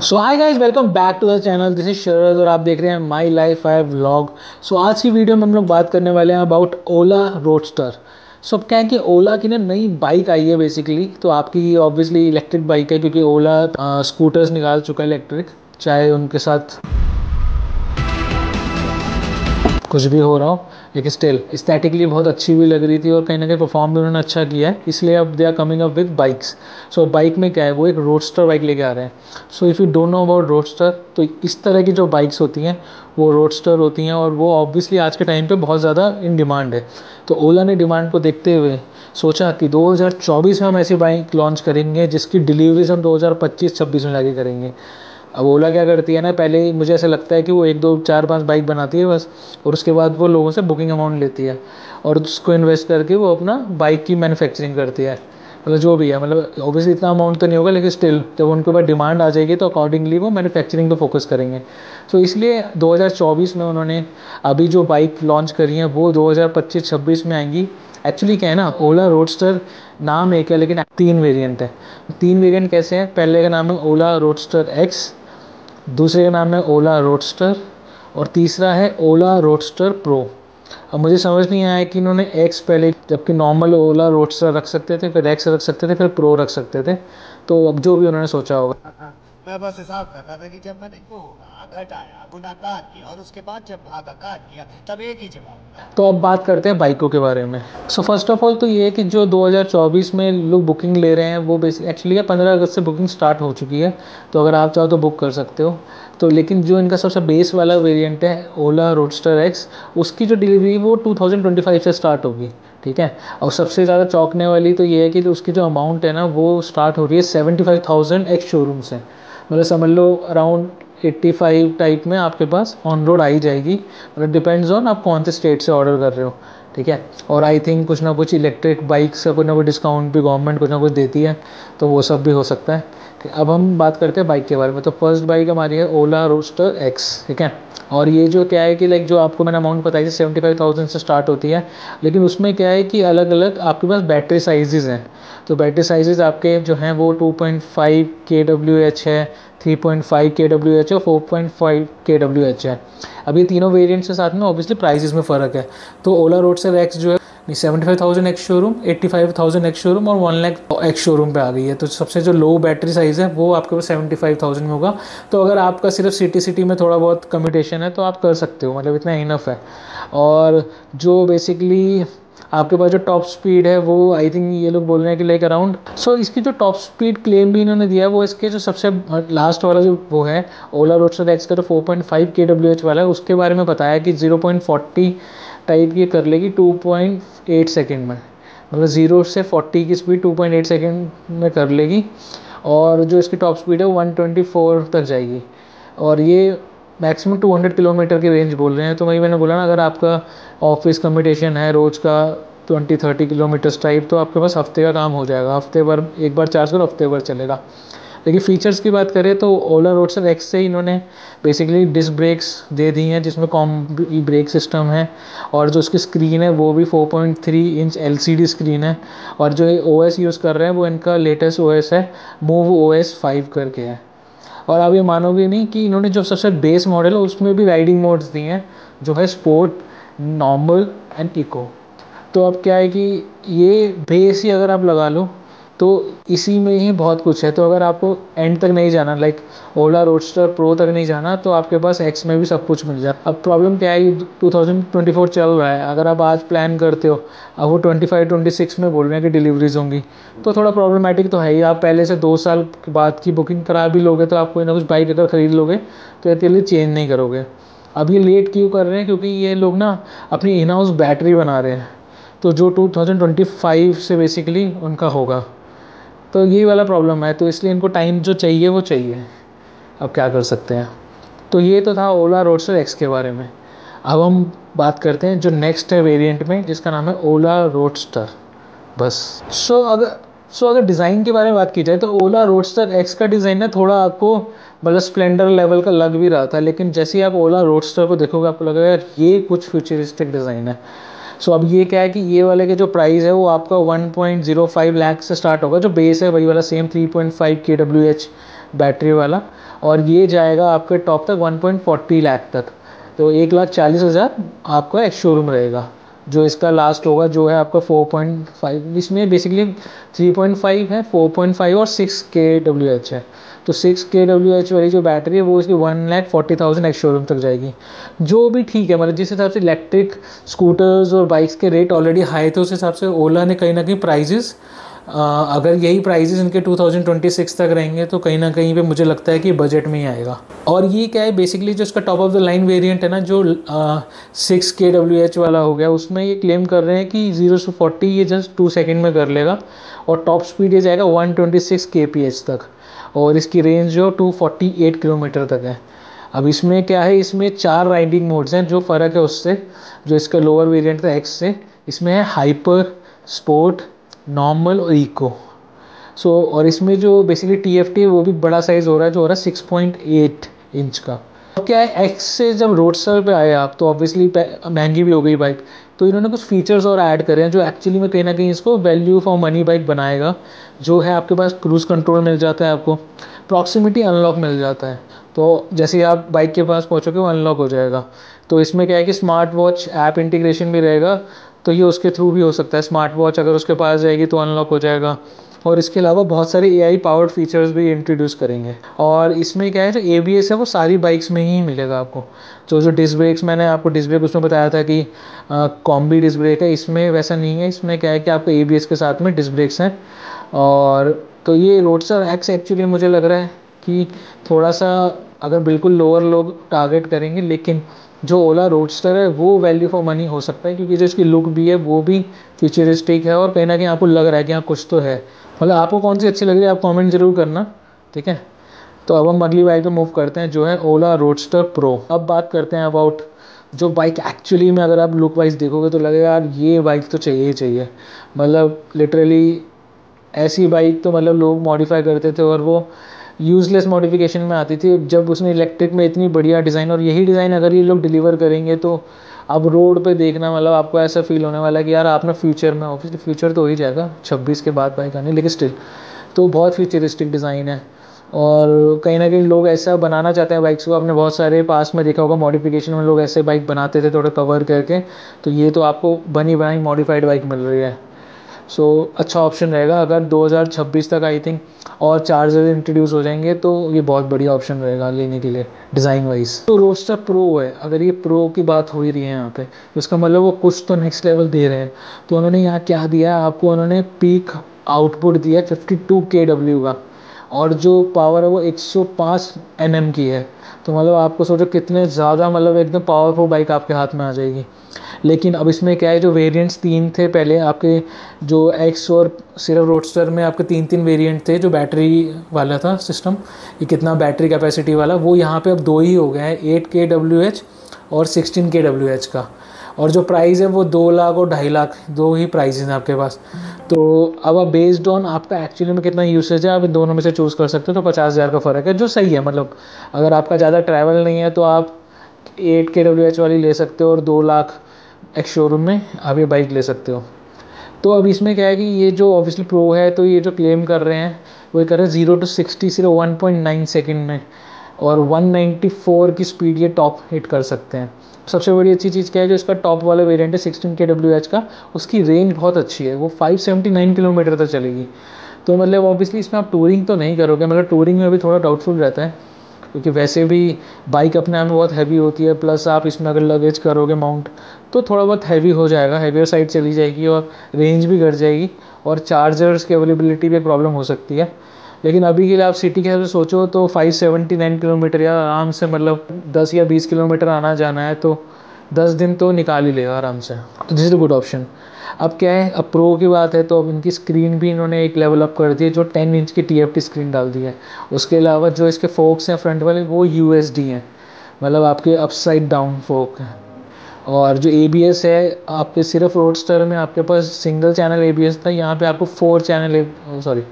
So hi guys, welcome back to the channel. This is Sharad और आप देख रहे हैं माई लाइफ आई व्लॉग। सो आज की वीडियो में हम लोग बात करने वाले हैं अबाउट ओला रोडस्टर। सो अब क्या है कि ओला की ना नई बाइक आई है बेसिकली। तो आपकी ऑब्वियसली इलेक्ट्रिक बाइक है क्योंकि ओला स्कूटर्स निकाल चुका है इलेक्ट्रिक, चाहे उनके साथ कुछ भी हो रहा हो, लेकिन स्टिल एस्थेटिकली बहुत अच्छी भी लग रही थी और कहीं ना कहीं परफॉर्म भी उन्होंने अच्छा किया है, इसलिए अब they are coming up with bikes. So bike में क्या है, वो एक रोडस्टर बाइक लेके आ रहे हैं। So if you don't know about roadster, तो इस तरह की जो बाइक्स होती हैं वो रोडस्टर होती हैं और वो ऑब्वियसली आज के टाइम पे बहुत ज़्यादा इन डिमांड है। तो ओला ने डिमांड को देखते हुए सोचा कि 2024 में हम ऐसी बाइक लॉन्च करेंगे जिसकी डिलीवरीज हम 2025-26 में जाके करेंगे। अब ओला क्या करती है ना, पहले ही मुझे ऐसा लगता है कि वो 1 2 4 5 बाइक बनाती है बस, और उसके बाद वो लोगों से बुकिंग अमाउंट लेती है और उसको इन्वेस्ट करके वो अपना बाइक की मैन्युफैक्चरिंग करती है। मतलब जो भी है, मतलब ऑब्वियसली इतना अमाउंट तो नहीं होगा, लेकिन स्टिल जब उनके ऊपर डिमांड आ जाएगी तो अकॉर्डिंगली वो मैन्युफैक्चरिंग पे फोकस करेंगे। तो इसलिए 2024 में उन्होंने अभी जो बाइक लॉन्च करी है वो 2025-26 में आएंगी। एक्चुअली क्या है ना, ओला रोडस्टर नाम एक है लेकिन 3 वेरिएंट है। 3 वेरिएंट कैसे हैं? पहले का नाम है ओला रोडस्टर एक्स, दूसरे का नाम है ओला रोडस्टर, और तीसरा है ओला रोडस्टर प्रो। अब मुझे समझ नहीं आया कि इन्होंने एक्स पहले, जबकि नॉर्मल ओला रोडस्टर रख सकते थे, फिर एक्स रख सकते थे, फिर प्रो रख सकते थे। तो अब जो भी उन्होंने सोचा होगा। मैं बस हिसाब कर रहा था कि जब मैंने वो घटाया गुणाकार किया और उसके बाद जब भागाकार किया तब एक ही जवाब। तो अब बात करते हैं बाइकों के बारे में। सो फर्स्ट ऑफ ऑल तो ये है कि जो 2024 में लोग बुकिंग ले रहे हैं वो बेसिक एक्चुअली 15 अगस्त से बुकिंग स्टार्ट हो चुकी है। तो अगर आप चाहो तो बुक कर सकते हो। तो लेकिन जो इनका सबसे बेस वाला वेरिएंट है ओला रोडस्टर एक्स, उसकी जो डिलीवरी वो 2025 से स्टार्ट होगी। ठीक है। और सबसे ज़्यादा चौंकने वाली तो ये है कि उसकी जो अमाउंट है ना वो स्टार्ट हो रही है 75,000 एक्स शोरूम से। मतलब समझ लो अराउंड 85 टाइप में आपके पास ऑन रोड आई जाएगी। मतलब डिपेंड्स ऑन आप कौन से स्टेट से ऑर्डर कर रहे हो। ठीक है। और आई थिंक कुछ ना कुछ इलेक्ट्रिक बाइक्स का कुछ ना कुछ डिस्काउंट भी गवर्नमेंट कुछ ना कुछ देती है, तो वो सब भी हो सकता है। अब हम बात करते हैं बाइक के बारे में। तो फर्स्ट बाइक हमारी है ओला रोडस्टर एक्स। ठीक है। और ये जो क्या है कि लाइक जो आपको मैंने अमाउंट बताई थी 75,000 से स्टार्ट होती है, लेकिन उसमें क्या है कि अलग अलग आपके पास बैटरी साइजेस हैं। तो बैटरी साइजेस आपके जो हैं वो 2.5 kWh है, 3.5 kWh और 4.5 kWh है। अब ये तीनों वेरिएंट्स के साथ में ऑब्वियसली प्राइसेस में फ़र्क है। तो ओला रोडस्टर एक्स जो है 75,000 एक्स शोरूम, 85,000 एक्स शोरूम और 1 लाख एक्स शोरूम पे आ गई है। तो सबसे जो लो बैटरी साइज़ है वो आपके पास 75,000 में होगा। तो अगर आपका सिर्फ सिटी में थोड़ा बहुत कम्यूटेशन है तो आप कर सकते हो, मतलब इतना इनफ है। और जो बेसिकली आपके पास जो टॉप स्पीड है वो आई थिंक ये लोग बोल रहे हैं कि लाइक अराउंड, सो इसकी जो टॉप स्पीड क्लेम भी इन्होंने दिया है वो इसके जो सबसे लास्ट वाला जो वो है ओला रोडस्टर एक्स का, जो 4.5 kWh वाला है, उसके बारे में बताया कि 0.40 टाइप की कर लेगी 2.8 सेकेंड में। मतलब 0 से 40 की स्पीड 2.8 सेकेंड में कर लेगी। और जो इसकी टॉप स्पीड है वो 124 तक जाएगी। और ये मैक्सिमम 200 किलोमीटर की रेंज बोल रहे हैं। तो वही मैंने बोला ना, अगर आपका ऑफिस कम्यूटेशन है रोज़ का 20-30 किलोमीटर्स टाइप, तो आपके पास हफ्ते का काम हो जाएगा। हफ्ते भर एक बार चार्ज करो, हफ्ते भर चलेगा। लेकिन फीचर्स की बात करें तो ओला रोडस्टर एक्स से इन्होंने बेसिकली डिस्क ब्रेक्स दे दी हैं जिसमें कॉम्बी ब्रेक सिस्टम है। और जो उसकी स्क्रीन है वो भी 4.3 इंच LCD स्क्रीन है। और जो OS यूज़ कर रहे हैं वो इनका लेटेस्ट OS है, मूव OS 5 करके है। और आप ये मानोगे नहीं कि इन्होंने जो सबसे बेस मॉडल है उसमें भी राइडिंग मोड्स दिए हैं, जो है स्पोर्ट, नॉर्मल एंड इको। तो अब क्या है कि ये बेस ही अगर आप लगा लो तो इसी में ही बहुत कुछ है। तो अगर आपको एंड तक नहीं जाना, लाइक ओला रोडस्टर प्रो तक नहीं जाना, तो आपके पास एक्स में भी सब कुछ मिल जाए। अब प्रॉब्लम क्या है, 2024 चल रहा है, अगर आप आज प्लान करते हो, अब वो 25-26 में बोल रहे हैं कि डिलीवरीज होंगी, तो थोड़ा प्रॉब्लमेटिक तो है ही। आप पहले से 2 साल के बाद की बुकिंग करा भी लोगे तो आप कोई ना कुछ बाइक अगर ख़रीद लोगे तो इसके लिए चेंज नहीं करोगे। अब ये लेट क्यों कर रहे हैं? क्योंकि ये लोग ना अपनी इन हाउस बैटरी बना रहे हैं, तो जो 2025 से बेसिकली उनका होगा। तो यही वाला प्रॉब्लम है, तो इसलिए इनको टाइम जो चाहिए वो चाहिए। अब क्या कर सकते हैं। तो ये तो था ओला रोडस्टर एक्स के बारे में। अब हम बात करते हैं जो नेक्स्ट है वेरिएंट में, जिसका नाम है ओला रोडस्टर बस। सो अगर डिज़ाइन के बारे में बात की जाए तो ओला रोडस्टर एक्स का डिज़ाइन ना थोड़ा आपको मतलब स्प्लेंडर लेवल का लग भी रहा था, लेकिन जैसे ही आप ओला रोडस्टर को देखोगे आपको लगेगा यार ये कुछ फ्यूचरिस्टिक डिज़ाइन है। सो अब ये क्या है कि ये वाले के जो प्राइस है वो आपका 1.05 लाख से स्टार्ट होगा। जो बेस है वही वाला सेम 3.5 kWh बैटरी वाला, और ये जाएगा आपके टॉप तक 1.40 लाख तक। तो 1,40,000 आपका एक शोरूम रहेगा। जो इसका लास्ट होगा जो है आपका 4.5, इसमें बेसिकली 3.5 है, 4.5 और 6 kWh है। तो 6 kWh वाली जो बैटरी है वो इसकी 1,40,000 एक शोरूम तक जाएगी, जो भी ठीक है। मतलब जिस हिसाब से इलेक्ट्रिक स्कूटर्स और बाइक्स के रेट ऑलरेडी हाई थे, उस हिसाब से ओला ने कहीं ना कहीं प्राइजेस, अगर यही प्राइजेस इनके 2026 तक रहेंगे तो कहीं ना कहीं पे मुझे लगता है कि बजट में ही आएगा। और ये क्या है, बेसिकली जो इसका top of the line variant है ना, जो 6 kWh वाला हो गया, उसमें ये क्लेम कर रहे हैं कि 0 से 40 ये जस्ट 2 सेकेंड में कर लेगा, और टॉप स्पीड ये जाएगा 126 kph तक, और इसकी रेंज जो 248 किलोमीटर तक है। अब इसमें क्या है, इसमें 4 राइडिंग मोड्स हैं। जो फ़र्क है उससे, जो इसका लोअर वेरिएंट था एक्स से, इसमें है हाइपर, स्पोर्ट, नॉर्मल और इको। और इसमें जो बेसिकली TFT है वो भी बड़ा साइज़ हो रहा है, जो हो रहा है 6.8 इंच का। अब क्या है, एक्स से जब रोडस्टर पे आए आप, तो ऑब्वियसली महंगी भी हो गई बाइक, तो इन्होंने कुछ फीचर्स और ऐड करे हैं जो एक्चुअली में कहीं ना कहीं इसको वैल्यू फॉर मनी बाइक बनाएगा। जो है आपके पास क्रूज़ कंट्रोल मिल जाता है, आपको प्रॉक्सिमिटी अनलॉक मिल जाता है। तो जैसे ही आप बाइक के पास पहुँचोगे वो अनलॉक हो जाएगा। तो इसमें क्या है कि स्मार्ट वॉच ऐप इंटीग्रेशन भी रहेगा, तो ये उसके थ्रू भी हो सकता है। स्मार्ट वॉच अगर उसके पास जाएगी तो अनलॉक हो जाएगा। और इसके अलावा बहुत सारे AI पावर्ड फीचर्स भी इंट्रोड्यूस करेंगे। और इसमें क्या है, जो ABS है वो सारी बाइक्स में ही मिलेगा आपको। तो जो डिस्क ब्रेक्स, मैंने आपको डिस्क ब्रेक उसमें बताया था कि कॉम्बी डिस्क ब्रेक है, इसमें वैसा नहीं है। इसमें क्या है कि आपको ABS के साथ में डिस्क ब्रेक्स हैं। और तो ये रोडस्टर एक्स एक्चुअली मुझे लग रहा है कि थोड़ा सा, अगर बिल्कुल लोअर लोग टारगेट करेंगे, लेकिन जो ओला रोडस्टर है वो वैल्यू फॉर मनी हो सकता है, क्योंकि जो इसकी लुक भी है वो भी फ्यूचरिस्टिक है, और कहीं ना कहीं आपको लग रहा है कि हाँ कुछ तो है। मतलब आपको कौन सी अच्छी लग रही है, आप कमेंट जरूर करना, ठीक है। तो अब हम अगली बाइक पे मूव करते हैं, जो है ओला रोडस्टर प्रो। अब बात करते हैं अबाउट जो बाइक एक्चुअली में, अगर आप लुक वाइज देखोगे तो लगेगा यार ये बाइक तो चाहिए ही चाहिए। मतलब लिटरली ऐसी बाइक तो मतलब लोग मॉडिफाई करते थे, और वो यूज़लेस मॉडिफिकेशन में आती थी। जब उसने इलेक्ट्रिक में इतनी बढ़िया डिज़ाइन, और यही डिज़ाइन अगर ये लोग डिलीवर करेंगे तो अब रोड पे देखना, मतलब आपको ऐसा फील होने वाला है कि यार आपने फ्यूचर में, ऑब्वियसली फ्यूचर तो हो ही जाएगा 26 के बाद बाइक आने, लेकिन स्टिल तो बहुत फ्यूचरिस्टिक डिज़ाइन है। और कहीं ना कहीं लोग ऐसा बनाना चाहते हैं बाइक्स को। आपने बहुत सारे पास में देखा होगा मॉडिफिकेशन में लोग ऐसे बाइक बनाते थे थोड़ा कवर करके, तो ये तो आपको बनी बनाई मॉडिफाइड बाइक मिल रही है। अच्छा ऑप्शन रहेगा अगर 2026 तक आई थिंक और चार्जर इंट्रोड्यूस हो जाएंगे, तो ये बहुत बढ़िया ऑप्शन रहेगा लेने के लिए डिज़ाइन वाइज। तो रोडस्टर प्रो है, अगर ये प्रो की बात हो ही रही है यहाँ पे, तो इसका मतलब वो कुछ तो नेक्स्ट लेवल दे रहे हैं। तो उन्होंने यहाँ क्या दिया है आपको, उन्होंने पीक आउटपुट दिया 52 kW का, और जो पावर है वो 105 Nm की है। तो मतलब आपको सोचो कितने ज़्यादा, मतलब एकदम पावरफुल बाइक आपके हाथ में आ जाएगी। लेकिन अब इसमें क्या है, जो वेरिएंट्स 3 थे पहले आपके, जो एक्स और सिर्फ रोडस्टर में आपके 3 वेरिएंट थे, जो बैटरी वाला था सिस्टम, ये कितना बैटरी कैपेसिटी वाला, वो यहाँ पे अब 2 ही हो गए हैं, 8 kWh और 16 kWh का। और जो प्राइस है वो 2 लाख और 2.5 लाख, 2 ही प्राइजेज हैं आपके पास। तो अब आप बेस्ड ऑन आपका एक्चुअली में कितना यूसेज है, आप इन दोनों में से चूज़ कर सकते हो। तो 50,000 का फ़र्क है, जो सही है। मतलब अगर आपका ज़्यादा ट्रैवल नहीं है तो आप 8 kWh वाली ले सकते हो, और 2 लाख एक शोरूम में आप ये बाइक ले सकते हो। तो अब इसमें क्या है कि ये जो ऑब्वियसली प्रो है, तो ये जो क्लेम कर रहे हैं वो ये कर रहे हैं 0 to 60 सिर्फ 1.9 सेकेंड में, और 194 की स्पीड ये टॉप हिट कर सकते हैं। सबसे बड़ी अच्छी चीज़ क्या है, जो इसका टॉप वाला वेरिएंट है 16 kWh का, उसकी रेंज बहुत अच्छी है, वो 579 किलोमीटर तक चलेगी। तो मतलब ऑब्वियसली इसमें आप टूरिंग तो नहीं करोगे, मतलब टूरिंग में भी थोड़ा डाउटफुल रहता है, क्योंकि वैसे भी बाइक अपने आप में बहुत हैवी होती है, प्लस आप इसमें अगर लगेज करोगे माउंट तो थोड़ा बहुत हैवी हो जाएगा, हैवियर साइड चली जाएगी, और रेंज भी घट जाएगी, और चार्जर्स की अवेलेबिलिटी भी एक प्रॉब्लम हो सकती है। लेकिन अभी के लिए आप सिटी के हिसाब से सोचो तो 579 किलोमीटर या आराम से, मतलब 10 या 20 किलोमीटर आना जाना है तो 10 दिन तो निकाल ही लेगा आराम से। तो this is a good option. अब क्या है, अब प्रो की बात है, तो अब इनकी स्क्रीन भी इन्होंने एक लेवल अप कर दी है, जो 10 इंच की TFT स्क्रीन डाल दी है। उसके अलावा जो इसके फोक्स हैं फ्रंट वाले, वो USD हैं, मतलब आपके अपसाइड डाउन फोक हैं। और जो ABS है, आपके सिर्फ रोडस्टर में आपके पास सिंगल चैनल ABS था, यहाँ पे आपको 4 चैनल, सॉरी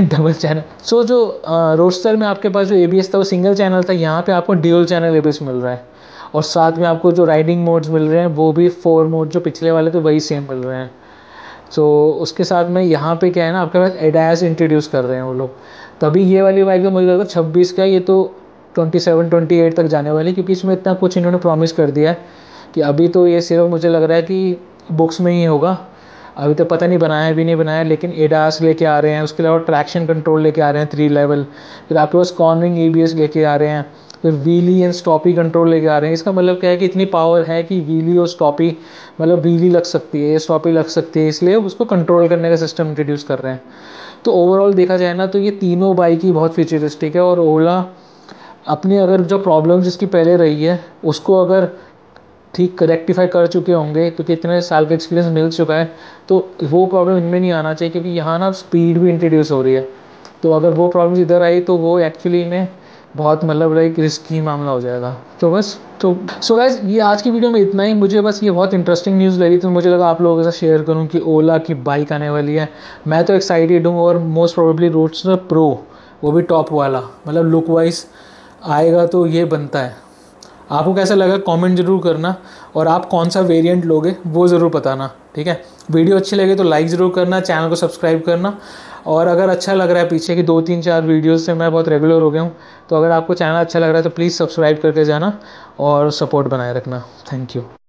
डबल चैनल। जो रोडस्टर में आपके पास जो ABS था वो सिंगल चैनल था, यहाँ पे आपको ड्यूल चैनल ABS मिल रहा है। और साथ में आपको जो राइडिंग मोड्स मिल रहे हैं वो भी 4 मोड, जो पिछले वाले तो वही सेम मिल रहे हैं। उसके साथ में यहाँ पे क्या है ना, आपके पास ADAS इंट्रोड्यूस कर रहे हैं वो लोग। तभी ये वाली बाइक तो मुझे लगता है 26 का, ये तो 27-28 तक जाने वाली, क्योंकि इसमें इतना कुछ इन्होंने प्रॉमिस कर दिया है कि अभी तो ये सिर्फ मुझे लग रहा है कि बुक्स में ही होगा, अभी तो पता नहीं बनाया भी नहीं बनाया, लेकिन एडास लेके आ रहे हैं, उसके अलावा ट्रैक्शन कंट्रोल लेके आ रहे हैं 3 लेवल, फिर आपके पास कॉर्नरिंग ABS लेके आ रहे हैं, फिर व्हीली एंड स्टॉपी कंट्रोल लेके आ रहे हैं। इसका मतलब क्या है कि इतनी पावर है कि व्हीली और स्टॉपी, मतलब व्हीली लग सकती है, स्टॉपी लग सकती है, इसलिए उसको कंट्रोल करने का सिस्टम इंट्रोड्यूस कर रहे हैं। तो ओवरऑल देखा जाए ना तो ये तीनों बाइक ही बहुत फ्यूचरिस्टिक है, और ओला अपनी अगर जो प्रॉब्लम जिसकी पहले रही है उसको अगर ठीक रेक्टिफाई कर चुके होंगे, क्योंकि इतने साल का एक्सपीरियंस मिल चुका है, तो वो प्रॉब्लम इनमें नहीं आना चाहिए, क्योंकि यहाँ ना स्पीड भी इंट्रोड्यूस हो रही है। तो अगर वो प्रॉब्लम इधर आई तो वो एक्चुअली में बहुत मतलब एक रिस्की मामला हो जाएगा। तो बस सो गाइस, ये आज की वीडियो में इतना ही। मुझे बस ये बहुत इंटरेस्टिंग न्यूज़ लगी, तो मुझे लगा आप लोगों के साथ शेयर करूँ कि ओला की बाइक आने वाली है। मैं तो एक्साइटेड हूँ, और मोस्ट प्रोबेबली रोडस्टर प्रो, वो भी टॉप वाला, मतलब लुक वाइज आएगा तो ये बनता है। आपको कैसा लगा कमेंट जरूर करना, और आप कौन सा वेरिएंट लोगे वो ज़रूर बताना, ठीक है। वीडियो अच्छी लगे तो लाइक ज़रूर करना, चैनल को सब्सक्राइब करना, और अगर अच्छा लग रहा है, पीछे की 2-3-4 वीडियोस से मैं बहुत रेगुलर हो गया हूँ, तो अगर आपको चैनल अच्छा लग रहा है तो प्लीज़ सब्सक्राइब करके जाना और सपोर्ट बनाए रखना। Thank you.